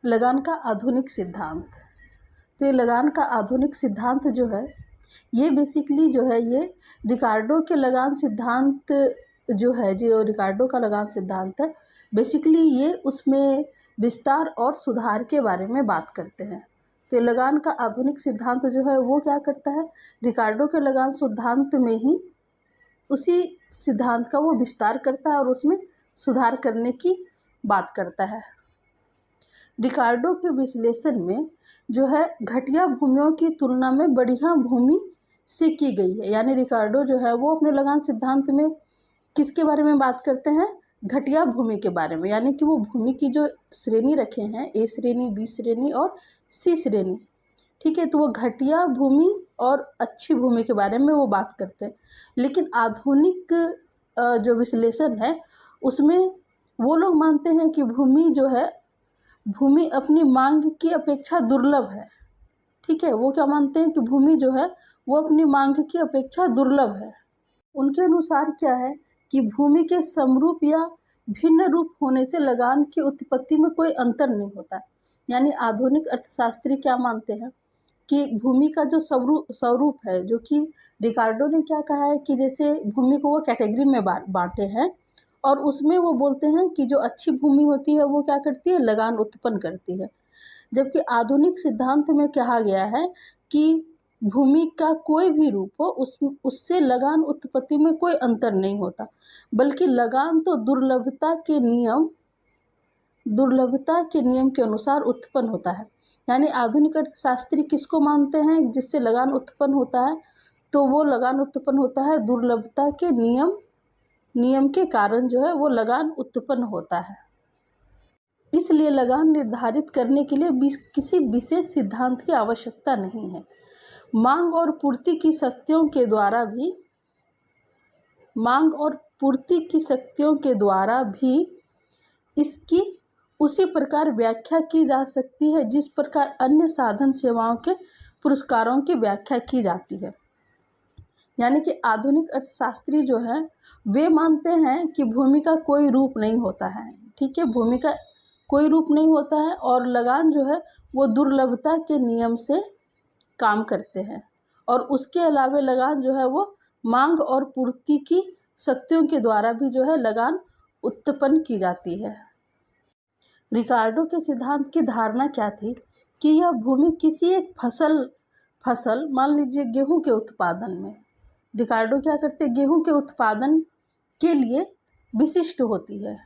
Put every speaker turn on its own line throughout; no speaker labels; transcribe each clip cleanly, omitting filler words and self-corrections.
लगान का आधुनिक सिद्धांत। तो ये लगान का आधुनिक सिद्धांत जो है ये बेसिकली जो है ये रिकार्डो के लगान सिद्धांत जो है, जो रिकार्डो का लगान सिद्धांत है, बेसिकली ये उसमें विस्तार और सुधार के बारे में बात करते हैं। तो ये लगान का आधुनिक सिद्धांत जो है वो क्या करता है, रिकार्डो के लगान सिद्धांत में ही उसी सिद्धांत का वो विस्तार करता है और उसमें सुधार करने की बात करता है। रिकार्डो के विश्लेषण में जो है घटिया भूमियों की तुलना में बढ़िया भूमि से की गई है। यानी रिकार्डो जो है वो अपने लगान सिद्धांत में किसके बारे में बात करते हैं, घटिया भूमि के बारे में। यानी कि वो भूमि की जो श्रेणी रखे हैं, ए श्रेणी, बी श्रेणी और सी श्रेणी, ठीक है, तो वो घटिया भूमि और अच्छी भूमि के बारे में वो बात करते हैं। लेकिन आधुनिक जो विश्लेषण है उसमें वो लोग मानते हैं कि भूमि जो है, भूमि अपनी मांग की अपेक्षा दुर्लभ है। ठीक है, वो क्या मानते हैं कि भूमि जो है वो अपनी मांग की अपेक्षा दुर्लभ है। उनके अनुसार क्या है कि भूमि के समरूप या भिन्न रूप होने से लगान की उत्पत्ति में कोई अंतर नहीं होता। यानी आधुनिक अर्थशास्त्री क्या मानते हैं कि भूमि का जो स्वरूप है, जो कि रिकार्डो ने क्या कहा है कि जैसे भूमि को वो कैटेगरी में बांटे हैं और उसमें वो बोलते हैं कि जो अच्छी भूमि होती है वो क्या करती है, लगान उत्पन्न करती है। जबकि आधुनिक सिद्धांत में कहा गया है कि भूमि का कोई भी रूप हो उससे लगान उत्पत्ति में कोई अंतर नहीं होता, बल्कि लगान तो दुर्लभता के नियम के अनुसार उत्पन्न होता है। यानी आधुनिक अर्थशास्त्री किसको मानते हैं जिससे लगान उत्पन्न होता है, तो वो लगान उत्पन्न होता है दुर्लभता के नियम के कारण जो है वो लगान उत्पन्न होता है। इसलिए लगान निर्धारित करने के लिए किसी विशेष सिद्धांत की आवश्यकता नहीं है। मांग और पूर्ति की शक्तियों के द्वारा भी इसकी उसी प्रकार व्याख्या की जा सकती है जिस प्रकार अन्य साधन सेवाओं के पुरस्कारों की व्याख्या की जाती है। यानी कि आधुनिक अर्थशास्त्री जो है वे मानते हैं कि भूमि का कोई रूप नहीं होता है। ठीक है, भूमि का कोई रूप नहीं होता है और लगान जो है वो दुर्लभता के नियम से काम करते हैं। और उसके अलावा लगान जो है वो मांग और पूर्ति की शक्तियों के द्वारा भी जो है लगान उत्पन्न की जाती है। रिकार्डो के सिद्धांत की धारणा क्या थी कि यह भूमि किसी एक फसल मान लीजिए गेहूं के उत्पादन में, रिकार्डो क्या करते हैं, गेहूं के उत्पादन के लिए विशिष्ट होती है।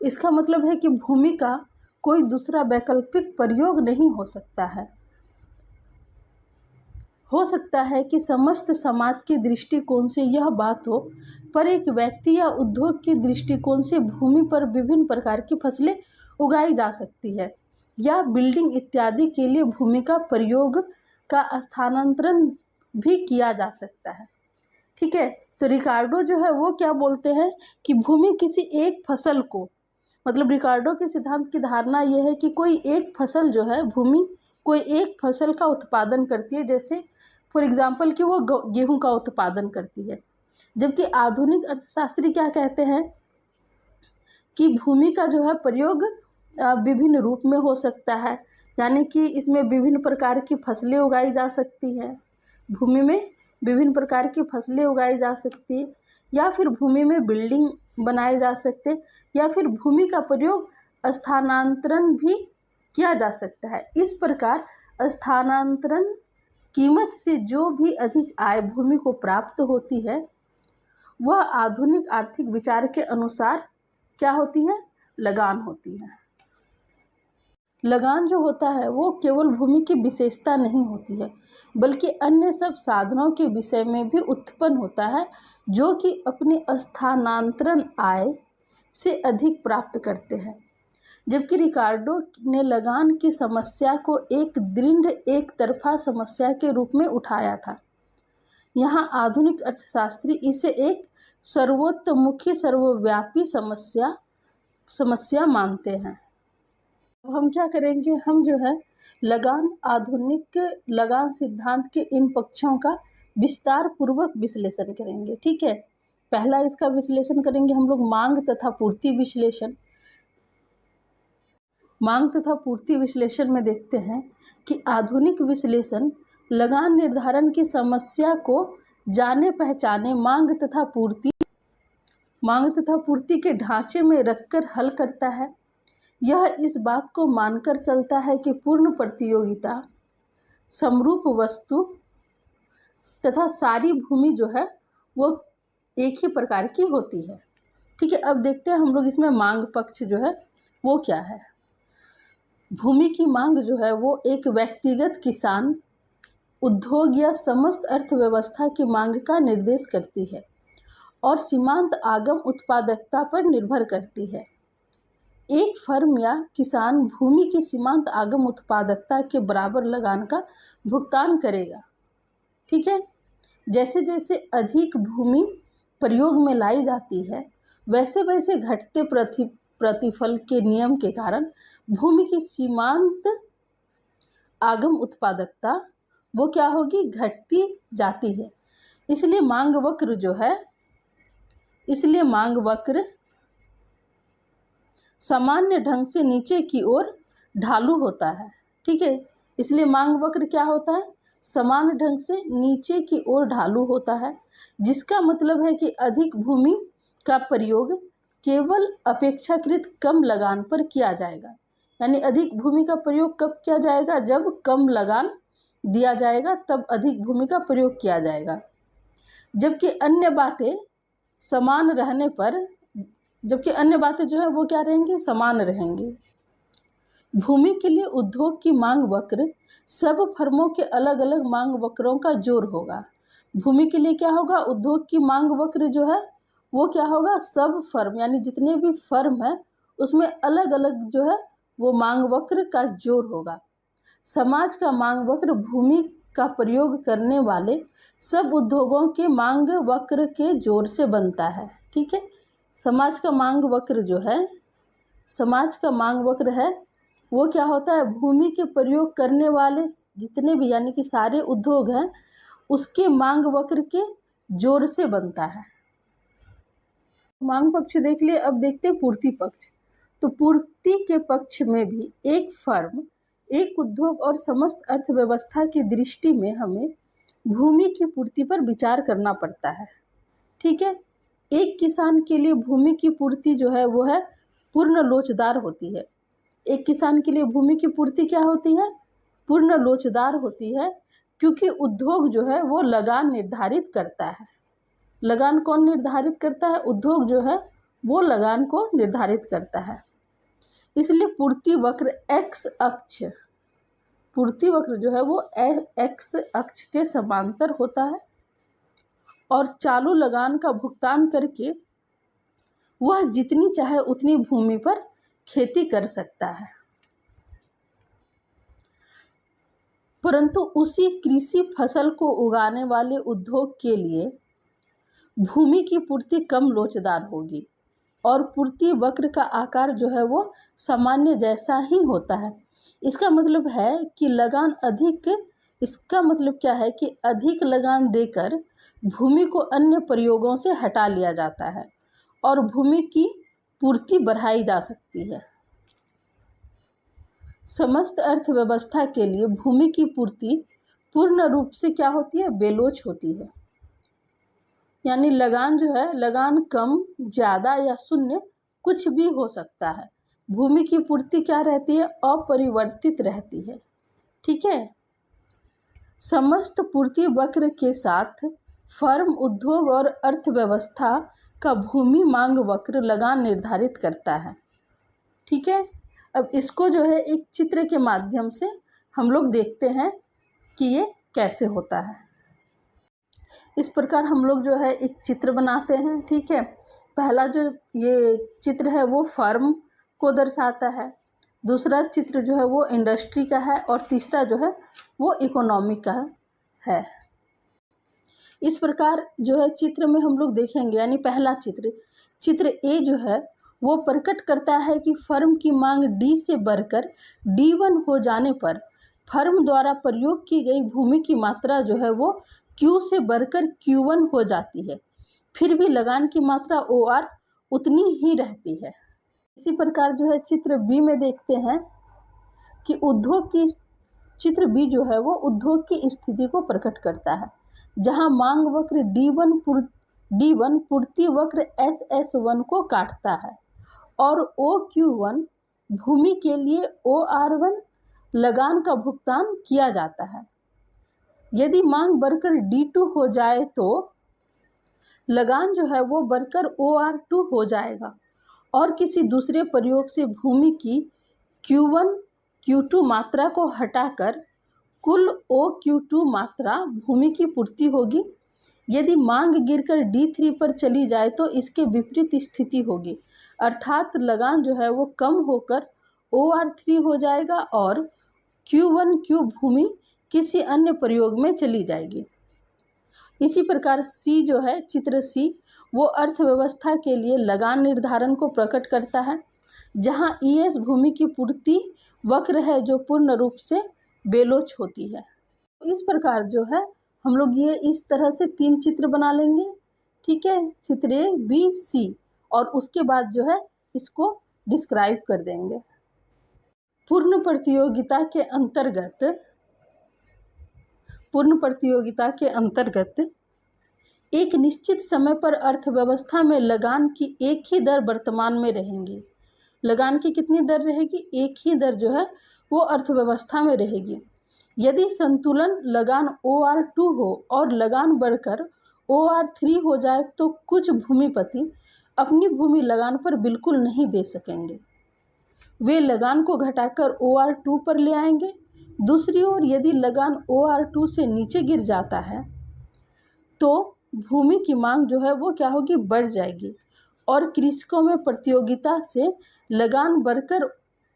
इसका मतलब है कि भूमि का कोई दूसरा वैकल्पिक प्रयोग नहीं हो सकता है। हो सकता है कि समस्त समाज के दृष्टिकोण से यह बात हो, पर एक व्यक्ति या उद्योग के दृष्टिकोण से भूमि पर विभिन्न प्रकार की फसलें उगाई जा सकती है या बिल्डिंग इत्यादि के लिए भूमि का प्रयोग का स्थानांतरण भी किया जा सकता है। ठीक है, तो रिकार्डो जो है वो क्या बोलते हैं कि भूमि किसी एक फसल को, मतलब रिकार्डो के सिद्धांत की धारणा यह है कि कोई एक फसल जो है, भूमि कोई एक फसल का उत्पादन करती है, जैसे फॉर एग्जाम्पल कि वो गेहूं का उत्पादन करती है। जबकि आधुनिक अर्थशास्त्री क्या कहते हैं कि भूमि का जो है प्रयोग विभिन्न रूप में हो सकता है। यानी कि इसमें विभिन्न प्रकार की फसलें उगाई जा सकती हैं, भूमि में विभिन्न प्रकार की फसलें उगाई जा सकती है, या फिर भूमि में बिल्डिंग बनाए जा सकते, या फिर भूमि का प्रयोग स्थानांतरण भी किया जा सकता है। इस प्रकार स्थानांतरण कीमत से जो भी अधिक आय भूमि को प्राप्त होती है वह आधुनिक आर्थिक विचार के अनुसार क्या होती है, लगान होती है। लगान जो होता है वो केवल भूमि की विशेषता नहीं होती है, बल्कि अन्य सब साधनों के विषय में भी उत्पन्न होता है जो कि अपनी स्थानांतरण आय से अधिक प्राप्त करते हैं। जबकि रिकार्डो ने लगान की समस्या को एक दृढ़ एक तरफा समस्या के रूप में उठाया था। यहाँ आधुनिक अर्थशास्त्री इसे एक सर्वोत्तमुखी सर्वव्यापी समस्या मानते हैं। अब हम क्या करेंगे, हम जो है आधुनिक लगान सिद्धांत के इन पक्षों का विस्तार पूर्वक विश्लेषण करेंगे। ठीक है, पहला इसका विश्लेषण करेंगे हम लोग मांग तथा पूर्ति विश्लेषण। मांग तथा पूर्ति विश्लेषण में देखते हैं कि आधुनिक विश्लेषण लगान निर्धारण की समस्या को जाने पहचाने मांग तथा पूर्ति के ढांचे में रखकर हल करता है। यह इस बात को मानकर चलता है कि पूर्ण प्रतियोगिता, समरूप वस्तु तथा सारी भूमि जो है वो एक ही प्रकार की होती है। ठीक है, अब देखते हैं हम लोग इसमें मांग पक्ष जो है वो क्या है। भूमि की मांग जो है वो एक व्यक्तिगत, किसान, उद्योग या समस्त अर्थव्यवस्था की मांग का निर्देश करती है और सीमांत आगम उत्पादकता पर निर्भर करती है। एक फर्म या किसान भूमि की सीमांत आगम उत्पादकता के बराबर लगान का भुगतान करेगा। ठीक है, जैसे जैसे अधिक भूमि प्रयोग में लाई जाती है वैसे वैसे घटते प्रतिफल के नियम के कारण भूमि की सीमांत आगम उत्पादकता वो क्या होगी, घटती जाती है। इसलिए मांग वक्र सामान्य ढंग से नीचे की ओर ढालू होता है। ठीक है, इसलिए मांग वक्र क्या होता है, समान ढंग से नीचे की ओर ढालू होता है, जिसका मतलब है कि अधिक भूमि का प्रयोग केवल अपेक्षाकृत कम लगान पर किया जाएगा। यानी अधिक भूमि का प्रयोग कब किया जाएगा, जब कम लगान दिया जाएगा तब अधिक भूमि का प्रयोग किया जाएगा। जबकि अन्य बातें जो है वो क्या रहेंगी, समान रहेंगी। भूमि के लिए उद्योग की मांग वक्र सब फर्मों के अलग अलग मांग वक्रों का जोड़ होगा। भूमि के लिए क्या होगा, उद्योग की मांग वक्र जो है वो क्या होगा, सब फर्म यानी जितने भी फर्म है उसमें अलग अलग जो है वो मांग वक्र का जोड़ होगा। समाज का मांग वक्र भूमि का प्रयोग करने वाले सब उद्योगों के मांग वक्र के जोड़ से बनता है। ठीक है, समाज का मांग वक्र है वो क्या होता है, भूमि के प्रयोग करने वाले जितने भी यानी कि सारे उद्योग हैं उसके मांग वक्र के जोड़ से बनता है। मांग पक्ष देख लिए, अब देखते हैं पूर्ति पक्ष। तो पूर्ति के पक्ष में भी एक फर्म, एक उद्योग और समस्त अर्थव्यवस्था की दृष्टि में हमें भूमि की पूर्ति पर विचार करना पड़ता है। ठीक है, एक किसान के लिए भूमि की पूर्ति जो है वो है पूर्ण लोचदार होती है। एक किसान के लिए भूमि की पूर्ति क्या होती है, पूर्ण लोचदार होती है, क्योंकि उद्योग जो है वो लगान निर्धारित करता है। लगान कौन निर्धारित करता है, उद्योग जो है वो लगान को निर्धारित करता है। इसलिए पूर्ति वक्र जो है वो एक्स अक्ष के समांतर होता है और चालू लगान का भुगतान करके वह जितनी चाहे उतनी भूमि पर खेती कर सकता है। परंतु उसी कृषि फसल को उगाने वाले उद्योग के लिए भूमि की पूर्ति कम लोचदार होगी और पूर्ति वक्र का आकार जो है वो सामान्य जैसा ही होता है। इसका मतलब क्या है कि अधिक लगान देकर भूमि को अन्य प्रयोगों से हटा लिया जाता है और भूमि की पूर्ति बढ़ाई जा सकती है। समस्त अर्थव्यवस्था के लिए भूमि की पूर्ति पूर्ण रूप से क्या होती है, बेलोच होती है। यानी लगान जो है, लगान कम, ज़्यादा या शून्य कुछ भी हो सकता है। भूमि की पूर्ति क्या रहती है, अपरिवर्तित रहती है। ठीक है, समस्त पूर्ति वक्र के साथ फर्म, उद्योग और अर्थव्यवस्था का भूमि मांग वक्र लगान निर्धारित करता है। ठीक है, अब इसको जो है एक चित्र के माध्यम से हम लोग देखते हैं कि ये कैसे होता है। इस प्रकार हम लोग जो है एक चित्र बनाते हैं। ठीक है, पहला जो ये चित्र है वो फर्म को दर्शाता है, दूसरा चित्र जो है वो इंडस्ट्री का है और तीसरा जो है वो इकोनॉमी का है। इस प्रकार जो है चित्र में हम लोग देखेंगे, यानी पहला चित्र ए जो है वो प्रकट करता है कि फर्म की मांग डी से बढ़कर D1 हो जाने पर फर्म द्वारा प्रयोग की गई भूमि की मात्रा जो है वो Q से बढ़कर Q1 हो जाती है। फिर भी लगान की मात्रा OR उतनी ही रहती है। इसी प्रकार जो है चित्र बी में देखते हैं कि उद्योग की चित्र बी जो है वो उद्योग की स्थिति को प्रकट करता है, जहां मांग वक्र D1 पूर्ति वक्र SS1 को काटता है और OQ1 भूमि के लिए OR1 लगान का भुगतान किया जाता है। यदि मांग बढ़कर D2 हो जाए तो लगान जो है वो बढ़कर OR2 हो जाएगा और किसी दूसरे प्रयोग से भूमि की Q1 Q2 मात्रा को हटाकर कुल OQ2 मात्रा भूमि की पूर्ति होगी। यदि मांग गिरकर D3 पर चली जाए तो इसके विपरीत स्थिति होगी, अर्थात लगान जो है वो कम होकर OR3 हो जाएगा और Q1Q भूमि किसी अन्य प्रयोग में चली जाएगी। इसी प्रकार सी जो है चित्र सी वो अर्थव्यवस्था के लिए लगान निर्धारण को प्रकट करता है, जहां ES भूमि की पूर्ति वक्र है जो पूर्ण रूप से बेलोच होती है। इस प्रकार जो है हम लोग ये इस तरह से 3 चित्र बना लेंगे, ठीक है, चित्र A, B, C, और उसके बाद जो है इसको डिस्क्राइब कर देंगे। पूर्ण प्रतियोगिता के अंतर्गत एक निश्चित समय पर अर्थव्यवस्था में लगान की एक ही दर वर्तमान में रहेंगी। लगान की कितनी दर रहेगी? एक ही दर जो है वो अर्थव्यवस्था में रहेगी। यदि संतुलन लगान OR2 हो और लगान बढ़कर OR3 हो जाए तो कुछ भूमिपति अपनी भूमि लगान पर बिल्कुल नहीं दे सकेंगे, वे लगान को घटाकर OR2 पर ले आएंगे। दूसरी ओर यदि लगान OR2 से नीचे गिर जाता है तो भूमि की मांग जो है वो क्या होगी? बढ़ जाएगी और कृषकों में प्रतियोगिता से लगान बढ़कर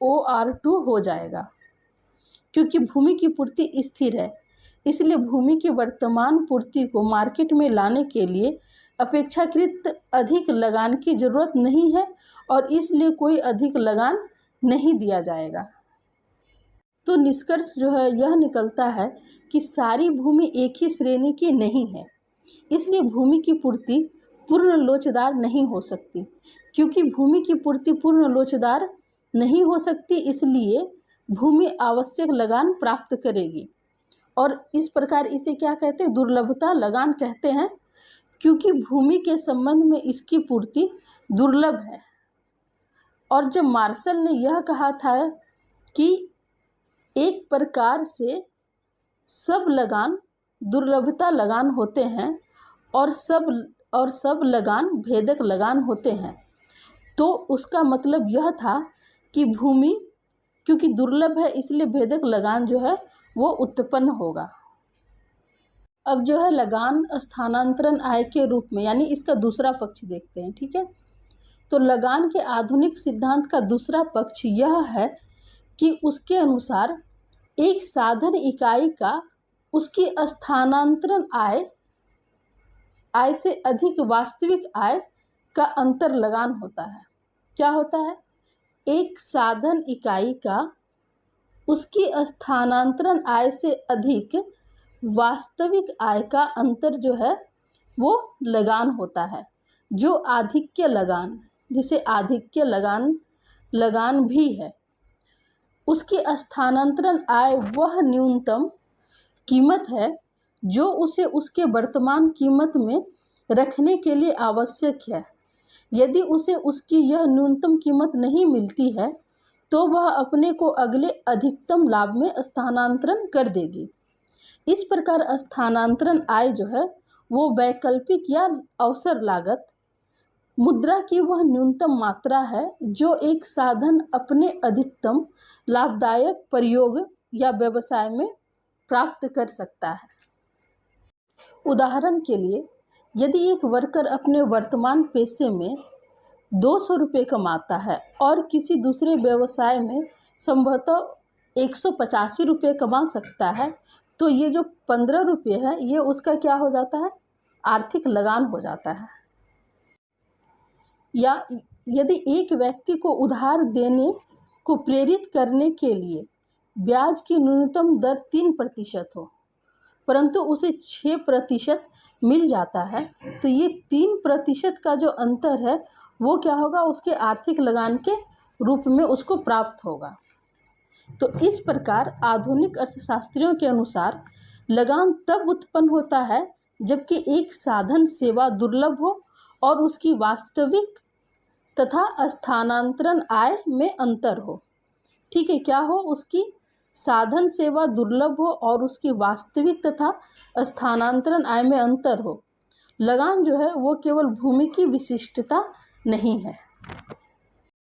OR2 हो जाएगा। क्योंकि भूमि की पूर्ति स्थिर है, इसलिए भूमि की वर्तमान पूर्ति को मार्केट में लाने के लिए अपेक्षाकृत अधिक लगान की जरूरत नहीं है और इसलिए कोई अधिक लगान नहीं दिया जाएगा। तो निष्कर्ष जो है यह निकलता है कि सारी भूमि एक ही श्रेणी की नहीं है, इसलिए भूमि की पूर्ति पूर्ण लोचदार नहीं हो सकती। क्योंकि भूमि की पूर्ति पूर्ण लोचदार नहीं हो सकती, इसलिए भूमि आवश्यक लगान प्राप्त करेगी और इस प्रकार इसे क्या कहते हैं? दुर्लभता लगान कहते हैं, क्योंकि भूमि के संबंध में इसकी पूर्ति दुर्लभ है। और जब मार्शल ने यह कहा था कि एक प्रकार से सब लगान दुर्लभता लगान होते हैं और सब लगान भेदक लगान होते हैं, तो उसका मतलब यह था कि भूमि क्योंकि दुर्लभ है इसलिए भेदक लगान जो है वो उत्पन्न होगा। अब जो है लगान स्थानांतरण आय के रूप में, यानी इसका दूसरा पक्ष देखते हैं, ठीक है। तो लगान के आधुनिक सिद्धांत का दूसरा पक्ष यह है कि उसके अनुसार एक साधन इकाई का उसकी स्थानांतरण आय से अधिक वास्तविक आय का अंतर लगान होता है। क्या होता है? एक साधन इकाई का उसकी स्थानांतरण आय से अधिक वास्तविक आय का अंतर जो है वो लगान होता है, जो आधिक्य लगान, जिसे आधिक्य लगान भी है। उसकी स्थानांतरण आय वह न्यूनतम कीमत है जो उसे उसके वर्तमान कीमत में रखने के लिए आवश्यक है। यदि उसे उसकी यह न्यूनतम कीमत नहीं मिलती है तो वह अपने को अगले अधिकतम लाभ में स्थानांतरण कर देगी। इस प्रकार स्थानांतरण आय जो है वो वैकल्पिक या अवसर लागत मुद्रा की वह न्यूनतम मात्रा है जो एक साधन अपने अधिकतम लाभदायक प्रयोग या व्यवसाय में प्राप्त कर सकता है। उदाहरण के लिए, यदि एक वर्कर अपने वर्तमान पेशे में 200 रुपये कमाता है और किसी दूसरे व्यवसाय में संभवतः 185 रुपये कमा सकता है, तो ये जो 15 रुपये है ये उसका क्या हो जाता है? आर्थिक लगान हो जाता है। या यदि एक व्यक्ति को उधार देने को प्रेरित करने के लिए ब्याज की न्यूनतम दर 3% हो, परंतु उसे 6% मिल जाता है, तो ये 3% का जो अंतर है वो क्या होगा, उसके आर्थिक लगान के रूप में उसको प्राप्त होगा। तो इस प्रकार आधुनिक अर्थशास्त्रियों के अनुसार लगान तब उत्पन्न होता है जबकि एक साधन सेवा दुर्लभ हो और उसकी वास्तविक तथा स्थानांतरण आय में अंतर हो। ठीक है, क्या हो, उसकी साधन सेवा दुर्लभ हो और उसकी वास्तविक तथा स्थानांतरण आय में अंतर हो। लगान जो है वो केवल भूमि की विशिष्टता नहीं है।